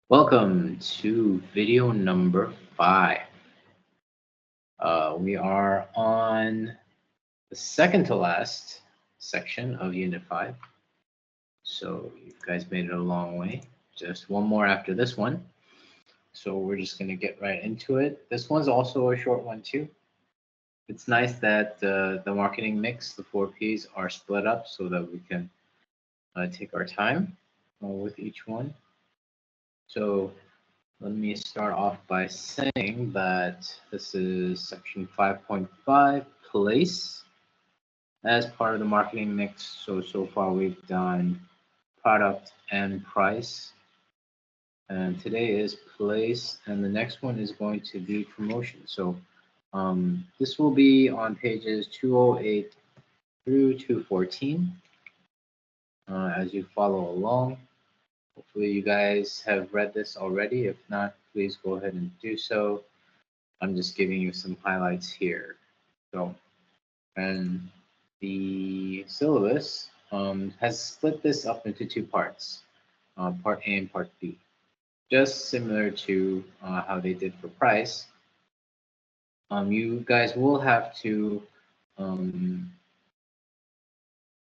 Welcome to video number 5. We are on the second to last section of Unit 5. So you guys made it a long way. Just one more after this one. So we're just going to get right into it. This one's also a short one too. It's nice that the marketing mix, the 4Ps, are split up so that we can take our time with each one. So let me start off by saying that this is section 5.5, place, as part of the marketing mix. So far we've done product and price. And today is place, and the next one is going to be promotion. So this will be on pages 208 through 214 as you follow along. Hopefully you guys have read this already. If not, please go ahead and do so. I'm just giving you some highlights here. So, and the syllabus has split this up into two parts, part A and part B. Just similar to how they did for price. You guys will have to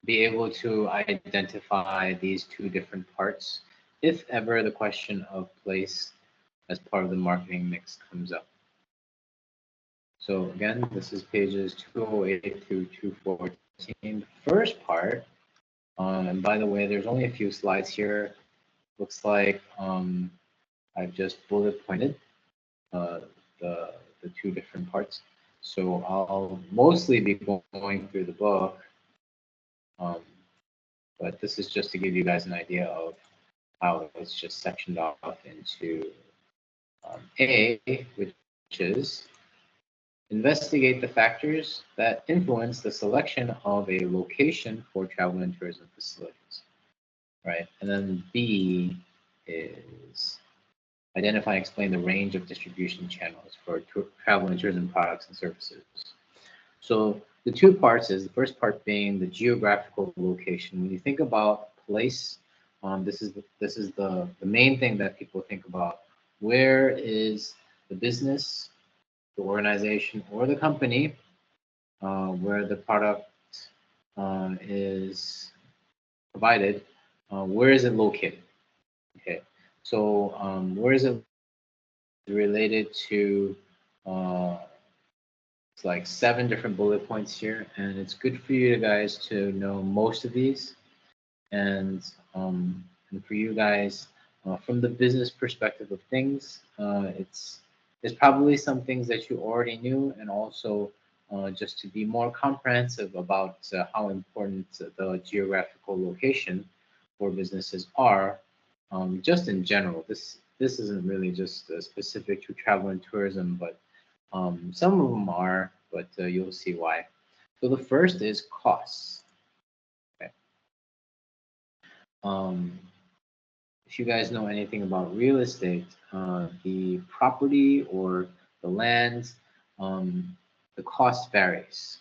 be able to identify these two different parts if ever the question of place as part of the marketing mix comes up. So again, this is pages 208 through 214. The first part, and by the way, there's only a few slides here. Looks like I've just bullet pointed uh, the, the two different parts. So I'll mostly be going through the book, but this is just to give you guys an idea of how it's just sectioned off into A, which is investigate the factors that influence the selection of a location for travel and tourism facilities, right? And then B is identify and explain the range of distribution channels for travel and tourism products and services. So the two parts is the first part being the geographical location. When you think about place, this is the main thing that people think about. Where is the business, the organization, or the company where the product is provided? Where is it located? Okay, so where is it related to? It's like 7 different bullet points here, and it's good for you guys to know most of these, and for you guys from the business perspective of things, it's probably some things that you already knew, and also just to be more comprehensive about how important the geographical location for businesses are, just in general. This isn't really just specific to travel and tourism, but some of them are, but you'll see why. So the first is costs. Okay. Um, if you guys know anything about real estate, the property or the land, the cost varies.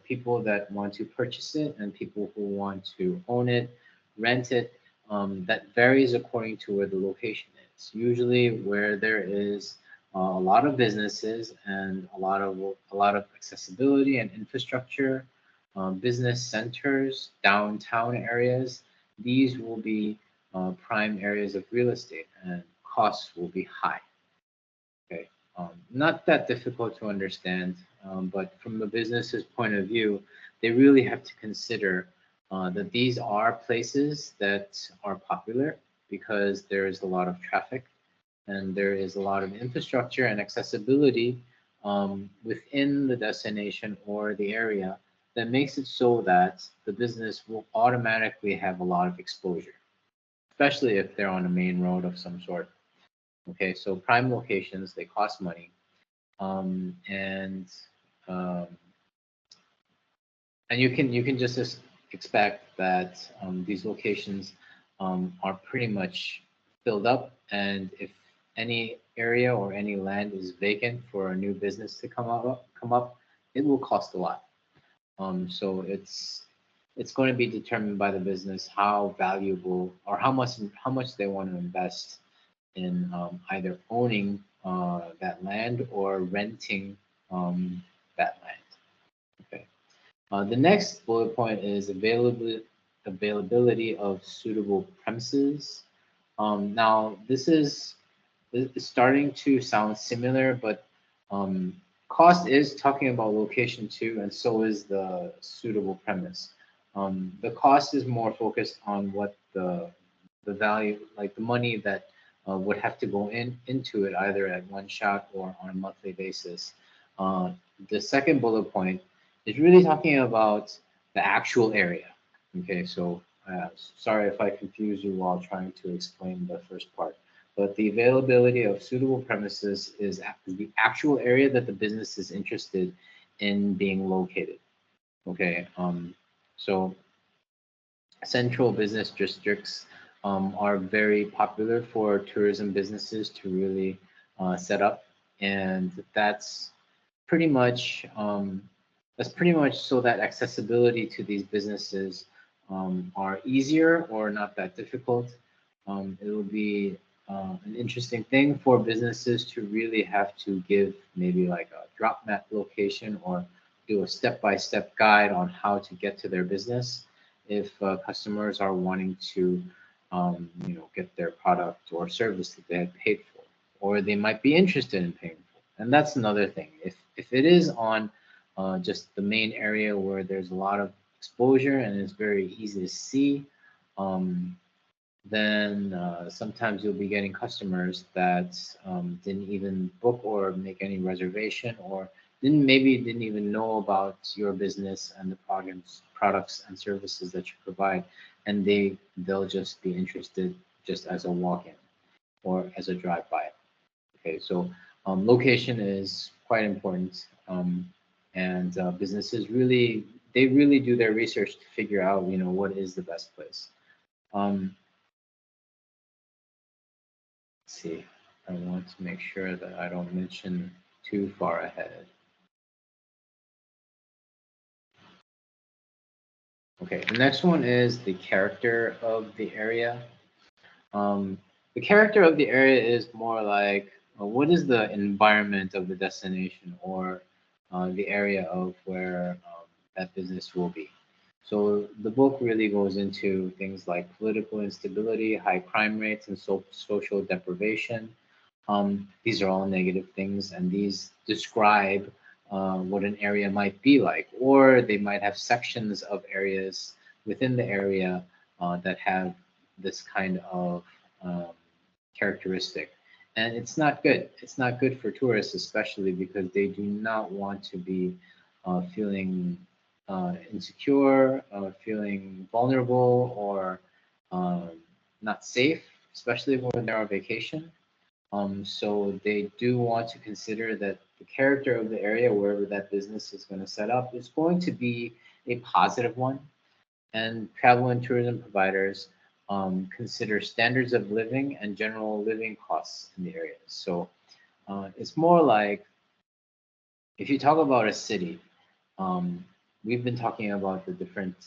People that want to purchase it and people who want to own it, rent it, that varies according to where the location is. Usually where there is a lot of businesses and a lot of accessibility and infrastructure, business centers, downtown areas. These will be prime areas of real estate, and costs will be high. Okay, not that difficult to understand, but from the business's point of view, they really have to consider that these are places that are popular because there is a lot of traffic and there is a lot of infrastructure and accessibility within the destination or the area that makes it so that the business will automatically have a lot of exposure, especially if they're on a main road of some sort. Okay, so prime locations, they cost money. And um, you can just expect that these locations are pretty much filled up, and if any area or any land is vacant for a new business to come up, it will cost a lot. So it's going to be determined by the business how valuable or how much they want to invest in either owning that land or renting that land. Okay. The next bullet point is availability of suitable premises. Now, this is it's starting to sound similar, but um, cost is talking about location too, and so is the suitable premise. The cost is more focused on what the value, like the money that would have to go into it, either at one shot or on a monthly basis. Uh, the second bullet point is really talking about the actual area. Okay, so sorry if I confuse you while trying to explain the first part, but the availability of suitable premises is the actual area that the business is interested in being located. Okay, so central business districts are very popular for tourism businesses to really set up, and pretty much that's pretty much so that accessibility to these businesses are easier or not that difficult. It will be an interesting thing for businesses to really have to give maybe like a drop map location or do a step-by-step guide on how to get to their business if customers are wanting to get their product or service that they had paid for, or they might be interested in paying for. And that's another thing. If it is on just the main area where there's a lot of exposure and it's very easy to see, um, then sometimes you'll be getting customers that didn't even book or make any reservation, or didn't even know about your business and the products and services that you provide, and they'll just be interested just as a walk-in or as a drive-by. Okay, so location is quite important, and businesses really do their research to figure out what is the best place. Let's see, I want to make sure that I don't mention too far ahead. Okay, the next one is the character of the area. Um, the character of the area is more like what is the environment of the destination or the area of where that business will be. So the book really goes into things like political instability, high crime rates, and social deprivation. These are all negative things, and these describe what an area might be like, or they might have sections of areas within the area that have this kind of um, characteristic. And it's not good. It's not good for tourists, especially because they do not want to be feeling insecure, feeling vulnerable, or um, not safe, especially when they're on vacation. So they do want to consider that the character of the area, wherever that business is going to set up, is going to be a positive one. And travel and tourism providers consider standards of living and general living costs in the area. So it's more like if you talk about a city, um, we've been talking about the different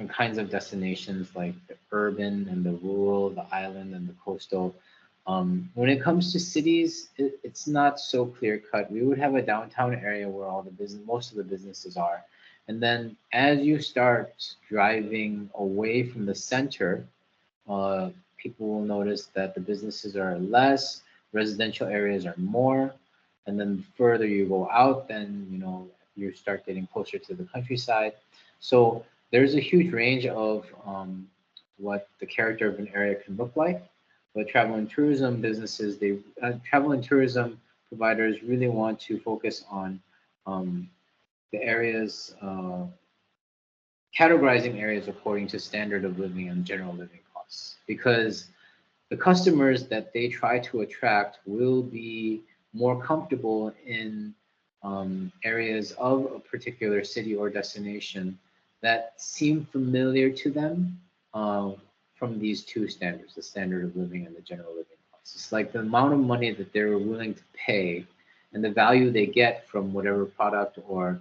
kinds of destinations like the urban and the rural, the island and the coastal. When it comes to cities, it's not so clear cut. We would have a downtown area where most of the businesses are. And then as you start driving away from the center, uh, people will notice that the businesses are less, residential areas are more. And then the further you go out, then you start getting closer to the countryside. So there's a huge range of what the character of an area can look like. But travel and tourism businesses, travel and tourism providers really want to focus on um, the areas, categorizing areas according to standard of living and general living costs, because the customers that they try to attract will be more comfortable in areas of a particular city or destination that seem familiar to them uh, from these two standards, the standard of living and the general living costs. It's like the amount of money that they're willing to pay and the value they get from whatever product or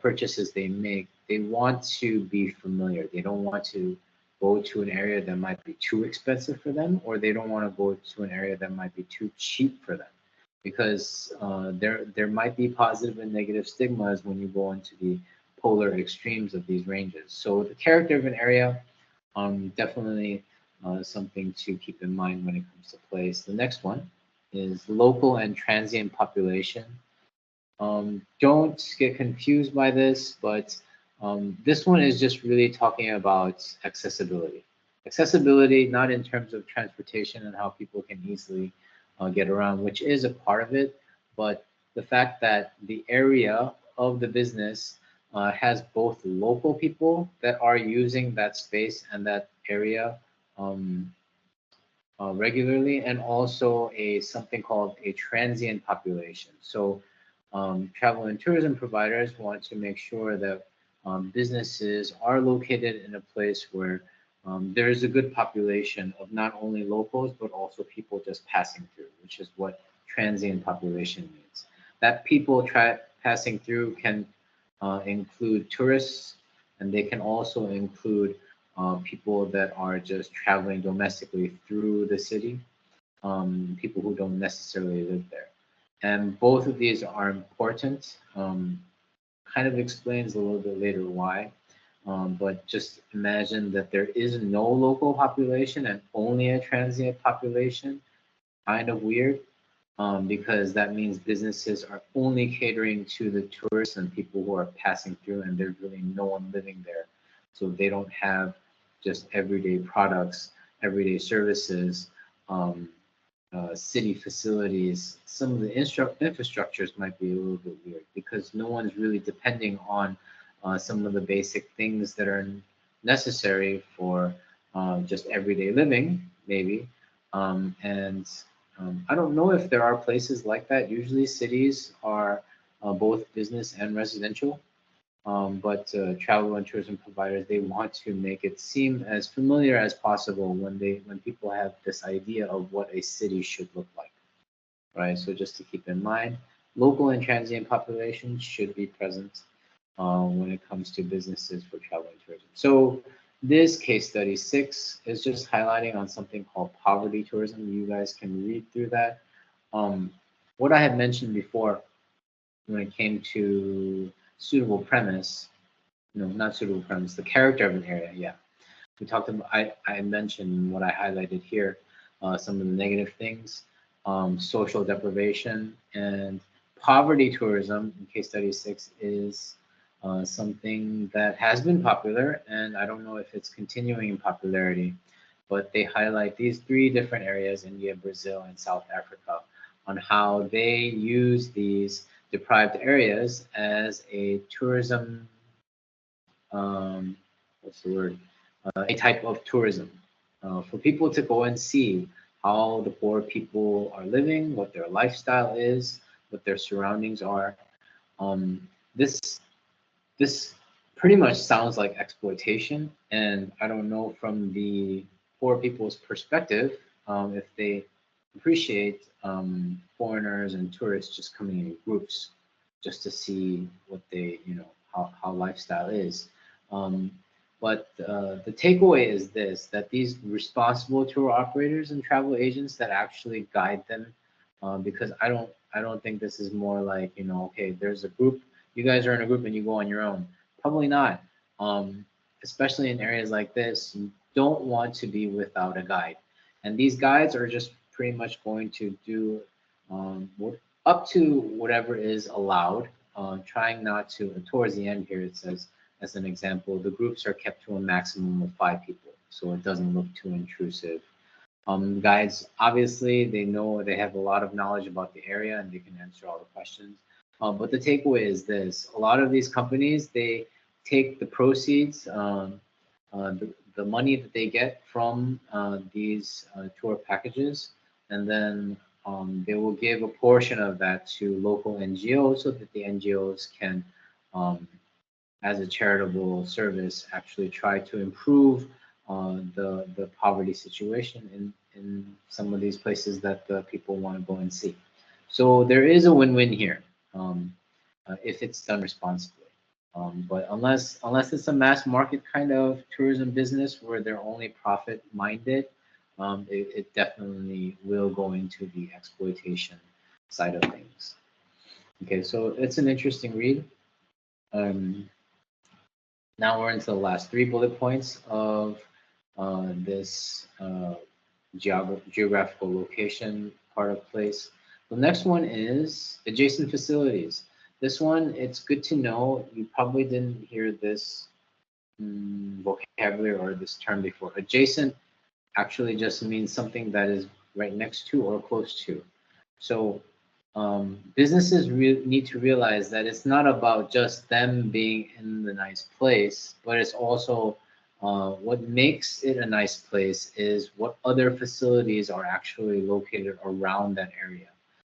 purchases they make. They want to be familiar. They don't want to go to an area that might be too expensive for them, or they don't want to go to an area that might be too cheap for them, because there might be positive and negative stigmas when you go into the polar extremes of these ranges. So the character of an area, definitely something to keep in mind when it comes to place. The next one is local and transient population. Don't get confused by this, but this one is just really talking about accessibility. Accessibility, not in terms of transportation and how people can easily get around, which is a part of it, but the fact that the area of the business has both local people that are using that space and that area um, regularly, and also a something called a transient population. So travel and tourism providers want to make sure that businesses are located in a place where there is a good population of not only locals, but also people just passing through, which is what transient population means. That people passing through can include tourists, and they can also include people that are just traveling domestically through the city, people who don't necessarily live there. And both of these are important. Kind of explains a little bit later why. But just imagine that there is no local population and only a transient population. Kind of weird, because that means businesses are only catering to the tourists and people who are passing through, and there's really no one living there. So they don't have just everyday products, everyday services, um, city facilities. Some of the infrastructures might be a little bit weird because no one's really depending on some of the basic things that are necessary for just everyday living, maybe. And I don't know if there are places like that. Usually cities are both business and residential. But travel and tourism providers, they want to make it seem as familiar as possible when people have this idea of what a city should look like, right? So just to keep in mind, local and transient populations should be present when it comes to businesses for travel and tourism. So this case study 6 is just highlighting on something called poverty tourism. You guys can read through that. What I had mentioned before when it came to suitable premise, no, not suitable premise, the character of an area, yeah. We talked about, I mentioned what I highlighted here, some of the negative things, social deprivation, and poverty tourism in case study 6 is something that has been popular, and I don't know if it's continuing in popularity, but they highlight these 3 different areas, India, Brazil, and South Africa, on how they use these deprived areas as a tourism, what's the word, a type of tourism for people to go and see how the poor people are living, what their lifestyle is, what their surroundings are. This this pretty much sounds like exploitation, and I don't know from the poor people's perspective if they appreciate foreigners and tourists just coming in groups just to see what they, how lifestyle is. Um, but the takeaway is this, that these responsible tour operators and travel agents that actually guide them, because I don't think this is more like, okay, there's a group, you guys are in a group and you go on your own. Probably not. Especially in areas like this, you don't want to be without a guide. And these guides are just pretty much going to do up to whatever is allowed, trying not to, towards the end here it says, as an example, the groups are kept to a maximum of 5 people, so it doesn't look too intrusive. Guides, obviously, they know, they have a lot of knowledge about the area and they can answer all the questions. But the takeaway is this, a lot of these companies, they take the proceeds, the money that they get from these tour packages, and then they will give a portion of that to local NGOs so that the NGOs can, as a charitable service, actually try to improve the poverty situation in some of these places that the people want to go and see. So there is a win-win here if it's done responsibly. But unless it's a mass market kind of tourism business where they're only profit minded, it definitely will go into the exploitation side of things. Okay, so it's an interesting read. Um, Now we're into the last three bullet points of this geographical location part of place. The next one is adjacent facilities. This one, it's good to know. You probably didn't hear this vocabulary or this term before. Adjacent actually just means something that is right next to or close to. So businesses need to realize that it's not about just them being in the nice place, but it's also what makes it a nice place is what other facilities are actually located around that area.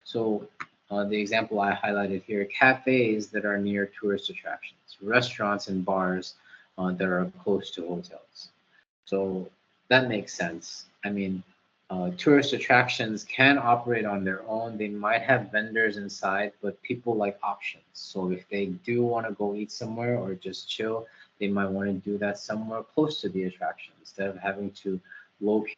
So the example I highlighted here, cafes that are near tourist attractions, restaurants and bars that are close to hotels. So that makes sense. I mean, tourist attractions can operate on their own. They might have vendors inside, but people like options. So if they do want to go eat somewhere or just chill, they might want to do that somewhere close to the attraction instead of having to locate.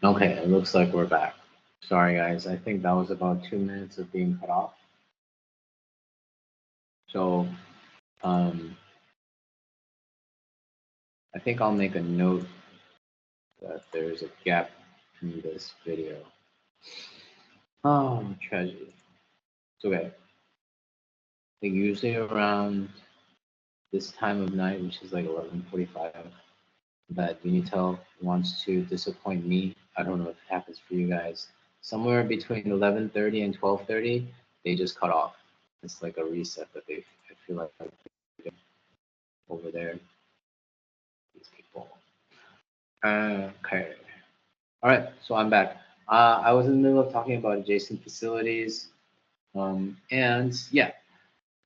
Okay, it looks like we're back. Sorry, guys. I think that was about 2 minutes of being cut off. So I think I'll make a note that there's a gap in this video. Oh, tragedy. It's okay. I think usually around this time of night, which is like 11:45, that Unitel wants to disappoint me. I don't know if it happens for you guys. Somewhere between 11:30 and 12:30, they just cut off. It's like a reset that I feel like over there. these people. Okay. All right, so I'm back. I was in the middle of talking about adjacent facilities. And yeah,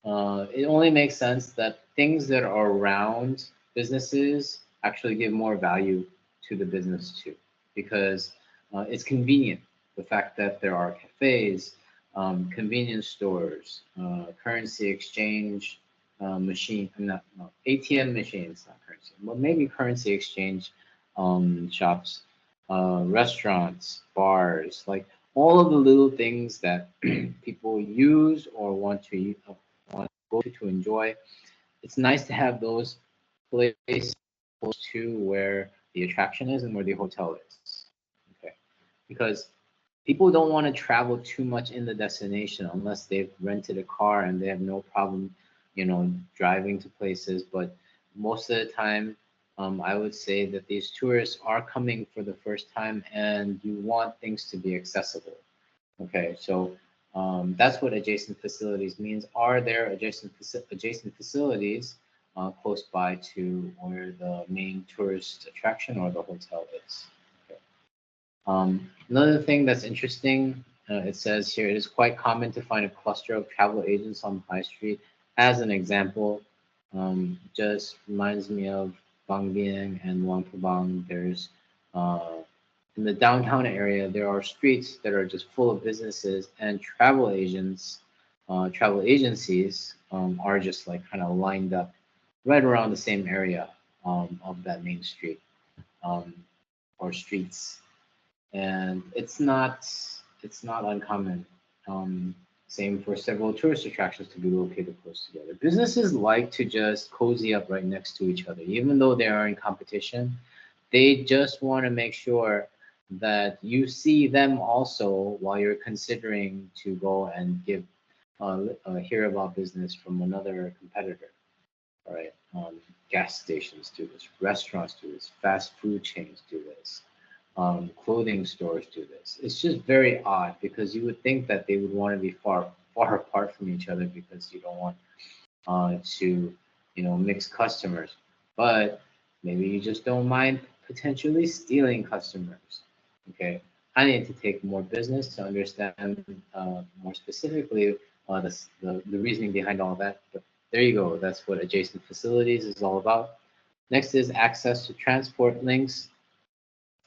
it only makes sense that things that are around businesses actually give more value to the business too, because it's convenient. The fact that there are cafes, convenience stores, currency exchange machine, not no, ATM machines, not currency, but maybe currency exchange shops, restaurants, bars, like all of the little things that people use or want to go to enjoy. It's nice to have those places close to where the attraction is and where the hotel is. Okay, because people don't want to travel too much in the destination unless they've rented a car and they have no problem, driving to places. But most of the time, I would say that these tourists are coming for the first time and you want things to be accessible. Okay, so that's what adjacent facilities means. Are there adjacent facilities close by to where the main tourist attraction or the hotel is? Okay. Another thing that's interesting, it says here, it is quite common to find a cluster of travel agents on High Street. As an example, just reminds me of Bang Bieng and Luang Prabang. There's in the downtown area, there are streets that are just full of businesses and travel agents, travel agencies are just like kind of lined up right around the same area of that main street um, or streets, and it's not uncommon. Um, Same for several tourist attractions to be located close together. Businesses like to just cozy up right next to each other, even though they are in competition. They just want to make sure that you see them also while you're considering to go and hear about business from another competitor. All right. Gas stations do this, restaurants do this, fast food chains do this, clothing stores do this. It's just very odd because you would think that they would want to be far apart from each other because you don't want to, mix customers. But maybe you just don't mind potentially stealing customers. Okay. I need to take more business to understand more specifically the reasoning behind all that. But there you go. That's what adjacent facilities is all about. Next is access to transport links.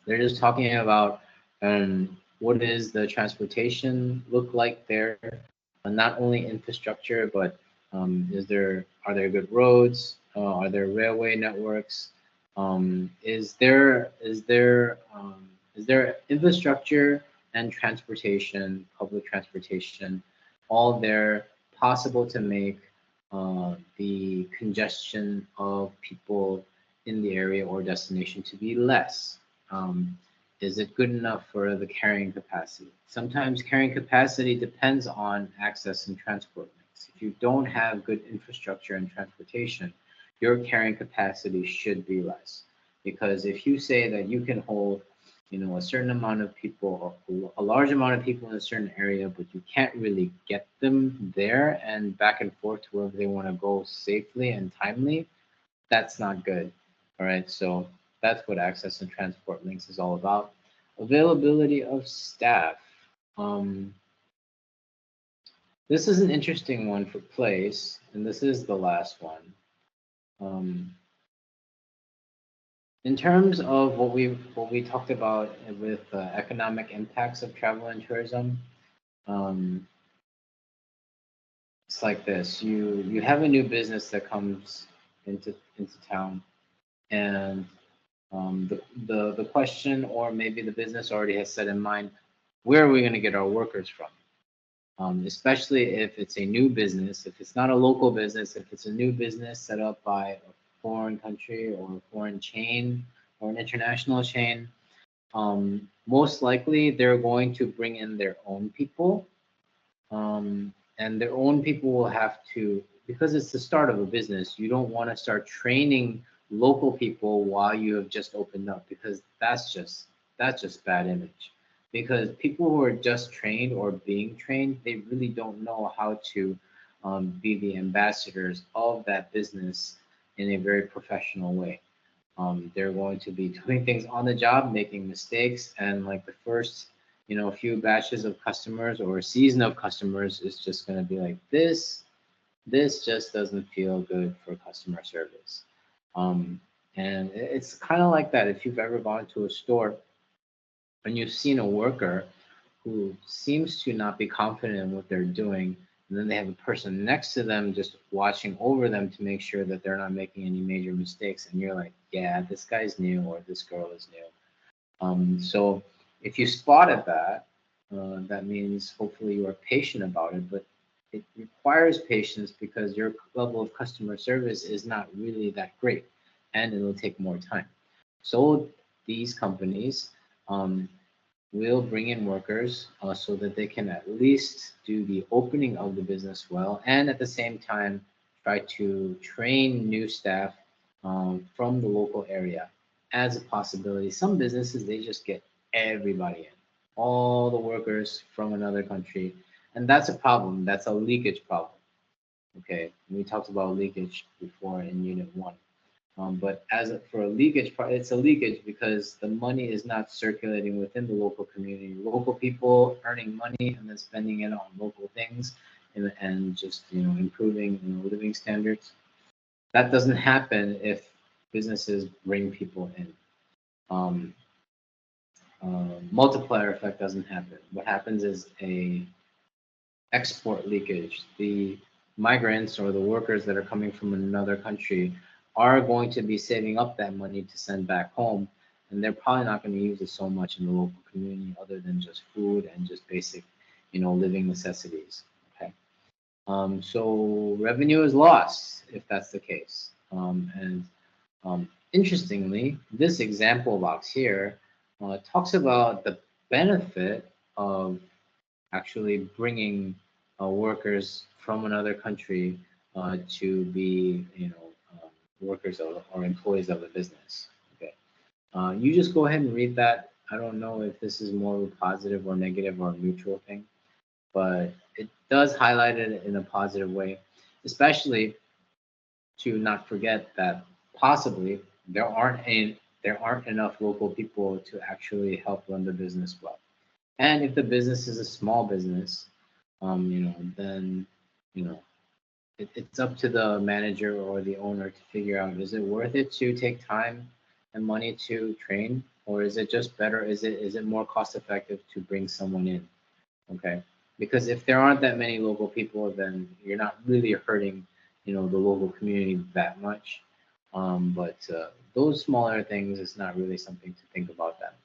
They're just talking about what is the transportation look like there, not only infrastructure, but are there good roads? Are there railway networks? Is there infrastructure and transportation, public transportation, all there possible to make the congestion of people in the area or destination to be less? Um, is it good enough for the carrying capacity? Sometimes carrying capacity depends on access and transport links. If you don't have good infrastructure and transportation, your carrying capacity should be less. Because if you say that you can hold, a certain amount of people, a large amount of people in a certain area, but you can't really get them there and back and forth to wherever they want to go safely and timely, that's not good. All right, so that's what access and transport links is all about. Availability of staff. Um, this is an interesting one for place, and this is the last one. Um, in terms of what we talked about with economic impacts of travel and tourism, um, it's like this: you have a new business that comes into town, and the question, or maybe the business already has set in mind, where are we going to get our workers from? Especially if it's a new business, if it's not a local business, if it's a new business set up by a foreign country or a foreign chain or an international chain, most likely they're going to bring in their own people, and their own people will have to, because it's the start of a business, you don't want to start training local people while you have just opened up, because that's just bad image. Because people who are just trained or being trained, they really don't know how to be the ambassadors of that business in a very professional way. They're going to be doing things on the job, making mistakes, and like the first, few batches of customers or season of customers is just going to be like this just doesn't feel good for customer service. Um, and it's kind of like that if you've ever gone to a store and you've seen a worker who seems to not be confident in what they're doing, and then they have a person next to them just watching over them to make sure that they're not making any major mistakes, and you're like, yeah, this guy's new or this girl is new. So if you spotted that, that means hopefully you are patient about it, but it requires patience because your level of customer service is not really that great and it'll take more time. So these companies um, will bring in workers so that they can at least do the opening of the business well and at the same time try to train new staff from the local area as a possibility. Some businesses, they just get everybody in, all the workers from another country. And that's a problem. That's a leakage problem. Okay. We talked about leakage before in Unit 1. But for a leakage, it's a leakage because the money is not circulating within the local community. Local people earning money and then spending it on local things and just improving living standards. That doesn't happen if businesses bring people in. Um, Multiplier effect doesn't happen. What happens is a export leakage. The migrants or the workers that are coming from another country are going to be saving up that money to send back home, and they're probably not going to use it so much in the local community other than just food and just basic, living necessities. Okay. So revenue is lost if that's the case. Interestingly, this example box here talks about the benefit of actually bringing workers from another country to be, workers or employees of a business. Okay, you just go ahead and read that. I don't know if this is more of a positive or negative or a neutral thing, but it does highlight it in a positive way, especially to not forget that possibly there aren't enough local people to actually help run the business well. And if the business is a small business, then you know it's up to the manager or the owner to figure out, is it worth it to take time and money to train, or is it just better? Is it more cost effective to bring someone in? Okay, because if there aren't that many local people, then you're not really hurting, the local community that much. But those smaller things is not really something to think about that,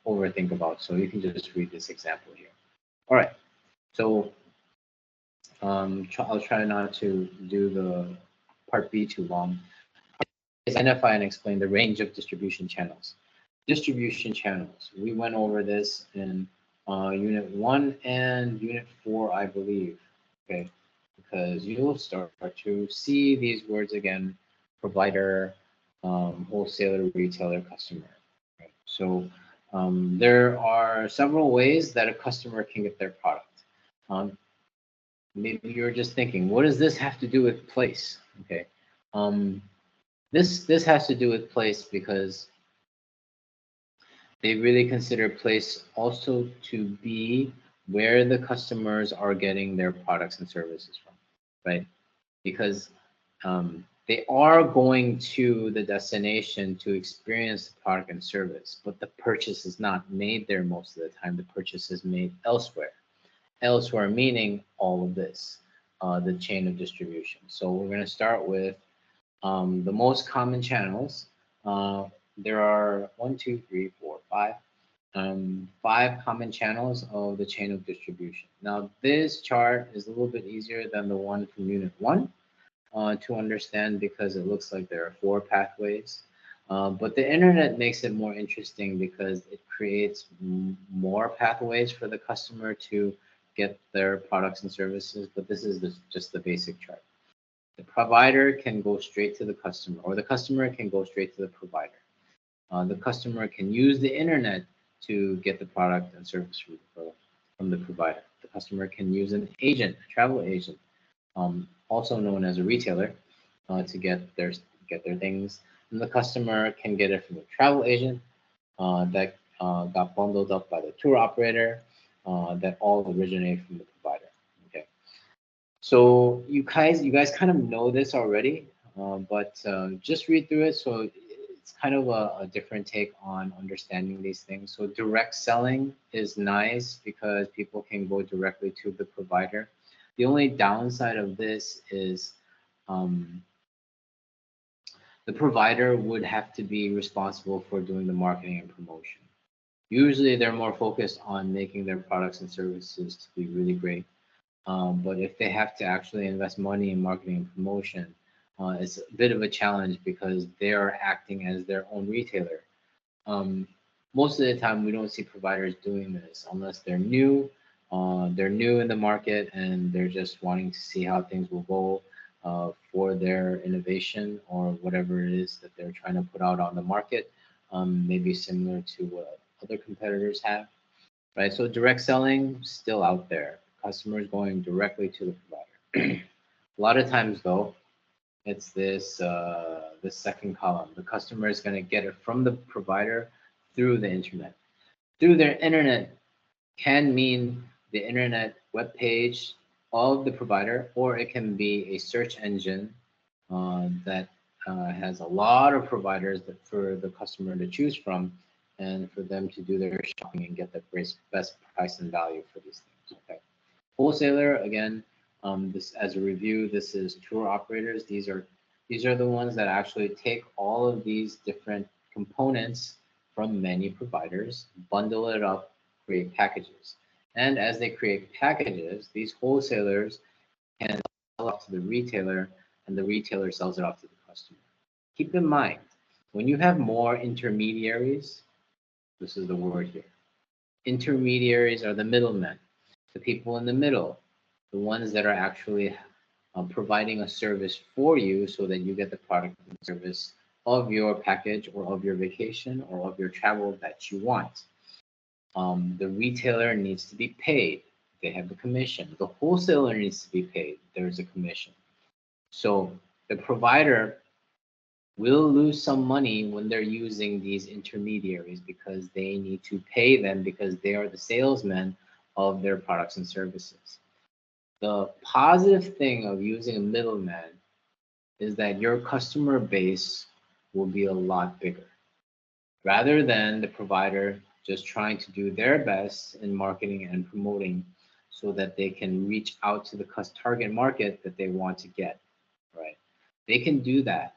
overthink about. So you can just read this example here. All right. So I'll try not to do the part B too long. Identify and explain the range of distribution channels. Distribution channels. We went over this in Unit 1 and Unit 4, I believe. Okay, because you'll start to see these words again: provider, wholesaler, retailer, customer. Right? So there are several ways that a customer can get their product. Maybe you're just thinking, what does this have to do with place? Okay, um, this has to do with place because they really consider place also to be where the customers are getting their products and services from, right? Because they are going to the destination to experience the product and service, but the purchase is not made there most of the time. The purchase is made elsewhere. Elsewhere meaning all of this, the chain of distribution. So we're going to start with the most common channels. There are one, two, three, four, five. Five common channels of the chain of distribution. Now, this chart is a little bit easier than the one from Unit 1 to understand because it looks like there are four pathways. But the internet makes it more interesting because it creates more pathways for the customer to get their products and services. But this is just the basic chart. The provider can go straight to the customer, or the customer can go straight to the provider. The customer can use the internet to get the product and service from the provider. The customer can use an agent, a travel agent, also known as a retailer, to get their things. and the customer can get it from the travel agent that got bundled up by the tour operator that all originate from the provider. Okay, so you guys kind of know this already, but just read through it. So it's kind of a different take on understanding these things. So direct selling is nice because people can go directly to the provider. The only downside of this is um, the provider would have to be responsible for doing the marketing and promotion. Usually they're more focused on making their products and services to be really great. But if they have to actually invest money in marketing and promotion, it's a bit of a challenge because they are acting as their own retailer. Um, Most of the time, we don't see providers doing this unless they're new. They're new in the market and they're just wanting to see how things will go for their innovation or whatever it is that they're trying to put out on the market. Maybe similar to what other competitors have, right? So direct selling still out there. Customers going directly to the provider. A lot of times, though, it's this second column. The customer is going to get it from the provider through the internet. Through their internet can mean the internet web page of the provider, or it can be a search engine that has a lot of providers that for the customer to choose from, and for them to do their shopping and get the best price and value for these things. Okay. Wholesaler, again, this as a review, this is tour operators. These are the ones that actually take all of these different components from many providers, bundle it up, create packages. And as they create packages, these wholesalers can sell off to the retailer, and the retailer sells it off to the customer. Keep in mind, when you have more intermediaries, this is the word here. Intermediaries are the middlemen, the people in the middle, the ones that are actually providing a service for you so that you get the product and service of your package or of your vacation or of your travel that you want. The retailer needs to be paid. They have the commission. The wholesaler needs to be paid. There's a commission. So the provider will lose some money when they're using these intermediaries because they need to pay them because they are the salesmen of their products and services. The positive thing of using a middleman is that your customer base will be a lot bigger rather than the provider just trying to do their best in marketing and promoting so that they can reach out to the target market that they want to get, right? They can do that.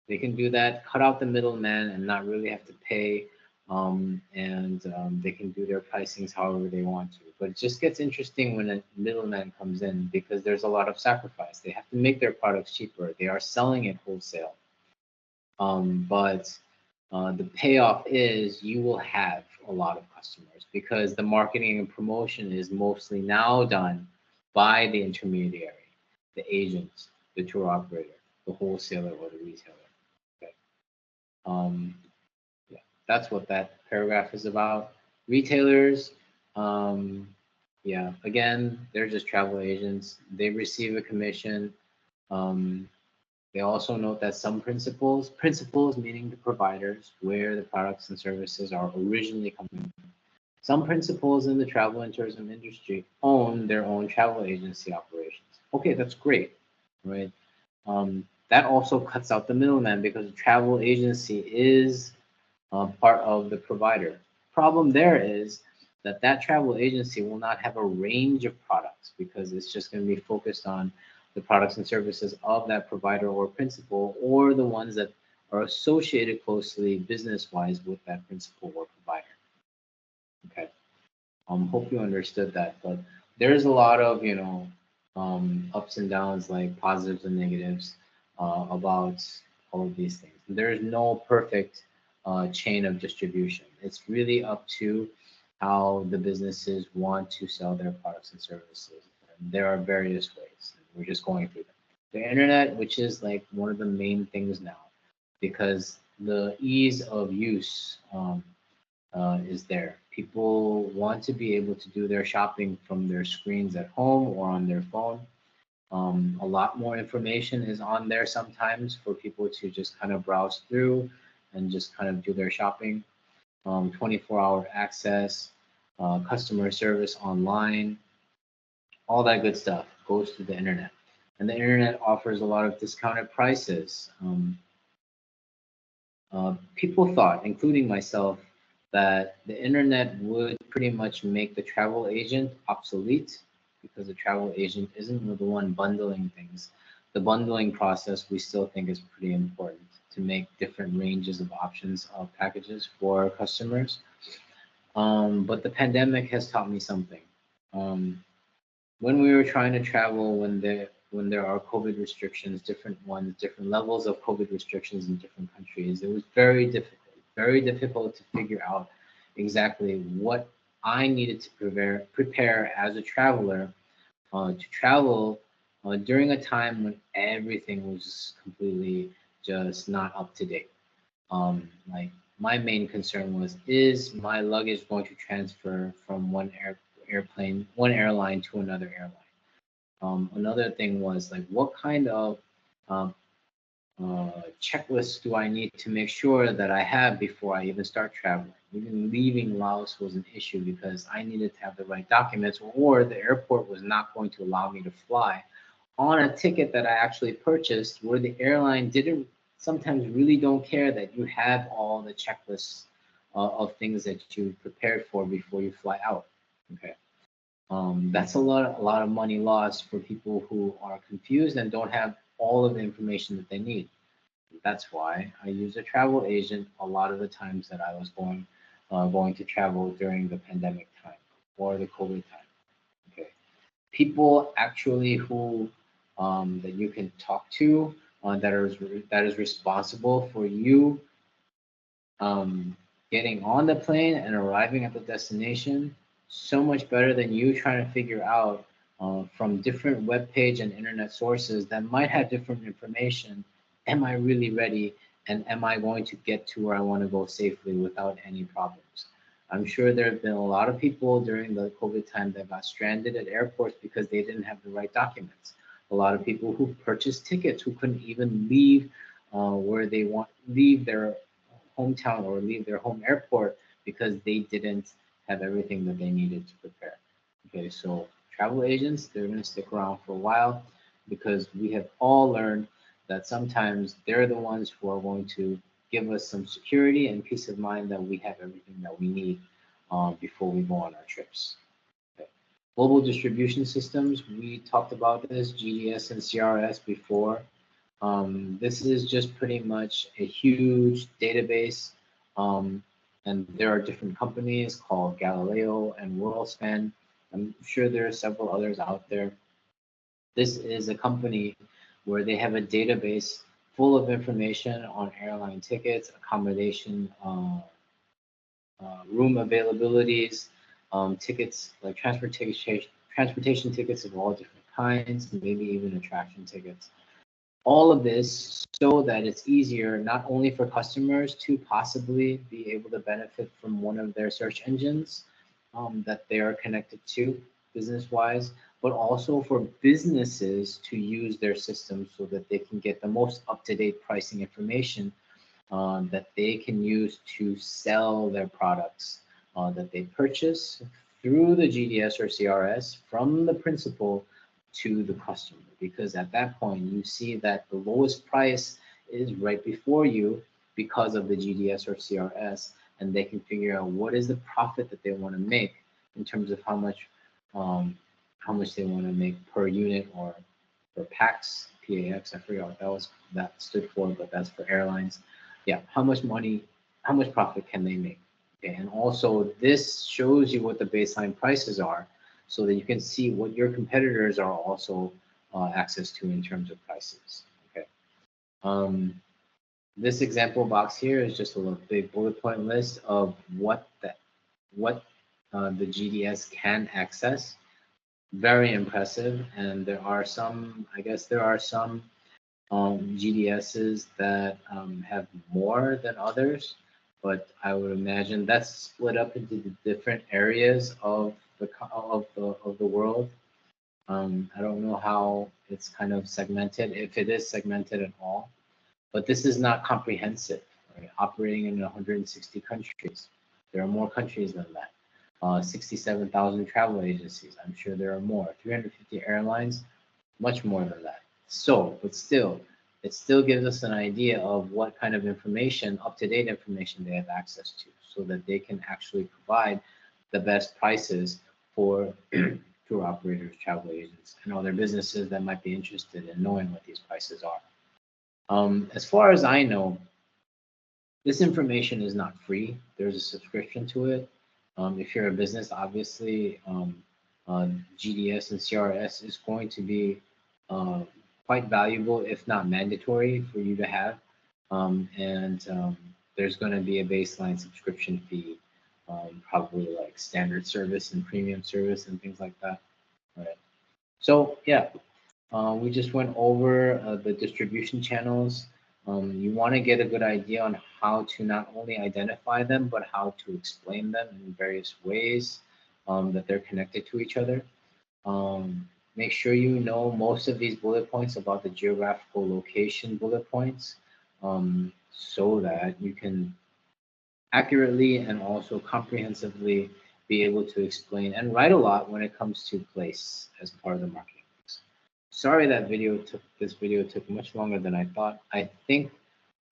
They can do that, cut out the middleman and not really have to pay. They can do their pricings however they want to. But it just gets interesting when a middleman comes in because there's a lot of sacrifice. They have to make their products cheaper. They are selling it wholesale. But the payoff is you will have a lot of customers because the marketing and promotion is mostly now done by the intermediary, the agent, the tour operator, the wholesaler, or the retailer. Okay. Yeah, that's what that paragraph is about. Retailers, yeah, again, they're just travel agents. They receive a commission. Um, they also note that some principals meaning the providers, where the products and services are originally coming from. Some principals in the travel and tourism industry own their own travel agency operations. Okay, that's great, right? That also cuts out the middleman because the travel agency is part of the provider. Problem there is that that travel agency will not have a range of products because it's just going to be focused on the products and services of that provider or principal or the ones that are associated closely business-wise with that principal or provider. Okay. Hope you understood that, but there's a lot of ups and downs, like positives and negatives about all of these things. There's no perfect chain of distribution. It's really up to how the businesses want to sell their products and services. And there are various ways. We're just going through them. The internet, which is like one of the main things now, because the ease of use is there. People want to be able to do their shopping from their screens at home or on their phone. A lot more information is on there sometimes for people to just kind of browse through and just kind of do their shopping. 24-hour access, customer service online, all that good stuff goes to the internet. And the internet offers a lot of discounted prices. People thought, including myself, that the internet would pretty much make the travel agent obsolete because the travel agent isn't the one bundling things. The bundling process we still think is pretty important to make different ranges of options of packages for customers. But the pandemic has taught me something. Um, when we were trying to travel, when there are COVID restrictions, different ones, different levels of COVID restrictions in different countries, it was very difficult to figure out exactly what I needed to prepare as a traveler to travel during a time when everything was completely just not up to date. Like my main concern was, is my luggage going to transfer from one airline to another airline? Another thing was like, what kind of um, checklist do I need to make sure that I have before I even start traveling? Even leaving Laos was an issue because I needed to have the right documents, or the airport was not going to allow me to fly on a ticket that I actually purchased, where the airline didn't sometimes really don't care that you have all the checklists of things that you prepared for before you fly out. Okay. That's a lot of money lost for people who are confused and don't have all of the information that they need. That's why I use a travel agent a lot of the times that I was going to travel during the pandemic time or the COVID time. Okay, people actually who that you can talk to that is responsible for you um, getting on the plane and arriving at the destination, so much better than you trying to figure out from different web page and internet sources that might have different information. Am I really ready? And am I going to get to where I want to go safely without any problems? I'm sure there have been a lot of people during the COVID time that got stranded at airports because they didn't have the right documents. A lot of people who purchased tickets who couldn't even leave where they want leave their hometown or leave their home airport because they didn't have everything that they needed to prepare. Okay, so travel agents, they're going to stick around for a while because we have all learned that sometimes they're the ones who are going to give us some security and peace of mind that we have everything that we need before we go on our trips. Okay. Global distribution systems, we talked about this, GDS and CRS before. This is just pretty much a huge database, um, and there are different companies called Galileo and WorldSpan. I'm sure there are several others out there. This is a company where they have a database full of information on airline tickets, accommodation, room availabilities, tickets like transportation tickets of all different kinds, maybe even attraction tickets. All of this so that it's easier not only for customers to possibly be able to benefit from one of their search engines that they are connected to business wise, but also for businesses to use their system so that they can get the most up to date pricing information that they can use to sell their products that they purchase through the GDS or CRS from the principal to the customer. Because at that point, you see that the lowest price is right before you because of the GDS or CRS, and they can figure out what is the profit that they want to make in terms of um, how much they want to make per unit or per PAX, PAX. I forgot what that stood for, but that's for airlines. Yeah, how much money, how much profit can they make? Okay, and also this shows you what the baseline prices are so that you can see what your competitors are also access to in terms of prices. Okay. This example box here is just a little big bullet point list of what the GDS can access. Very impressive, and there are some. I guess there are some GDSs that have more than others, but I would imagine that's split up into the different areas of the world. I don't know how it's kind of segmented, if it is segmented at all, but this is not comprehensive, right? Operating in 160 countries. There are more countries than that. 67,000 travel agencies. I'm sure there are more. 350 airlines, much more than that. So, but still, it still gives us an idea of what kind of information, up-to-date information they have access to, so that they can actually provide the best prices for tour operators, travel agents, and other businesses that might be interested in knowing what these prices are. As far as I know, this information is not free. There's a subscription to it. If you're a business, obviously, GDS and CRS is going to be uh, quite valuable, if not mandatory, for you to have. And there's going to be a baseline subscription fee, probably like standard service and premium service and things like that. Right. So yeah, we just went over the distribution channels. You want to get a good idea on how to not only identify them, but how to explain them in various ways that they're connected to each other. Make sure you know most of these bullet points about the geographical location bullet points, so that you can accurately and also comprehensively be able to explain and write a lot when it comes to place as part of the marketing mix. Sorry that this video took much longer than I thought. I think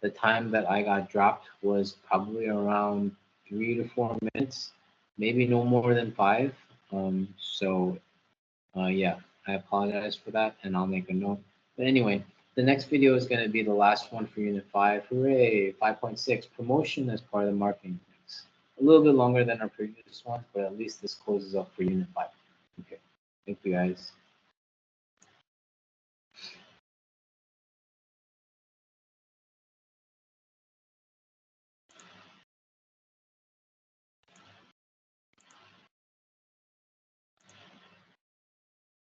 the time that I got dropped was probably around 3 to 4 minutes, maybe no more than five. Yeah, I apologize for that, and I'll make a note. But anyway, the next video is going to be the last one for Unit 5. Hooray! 5.6, promotion as part of the marketing mix. A little bit longer than our previous ones, but at least this closes up for Unit 5. Okay, thank you guys.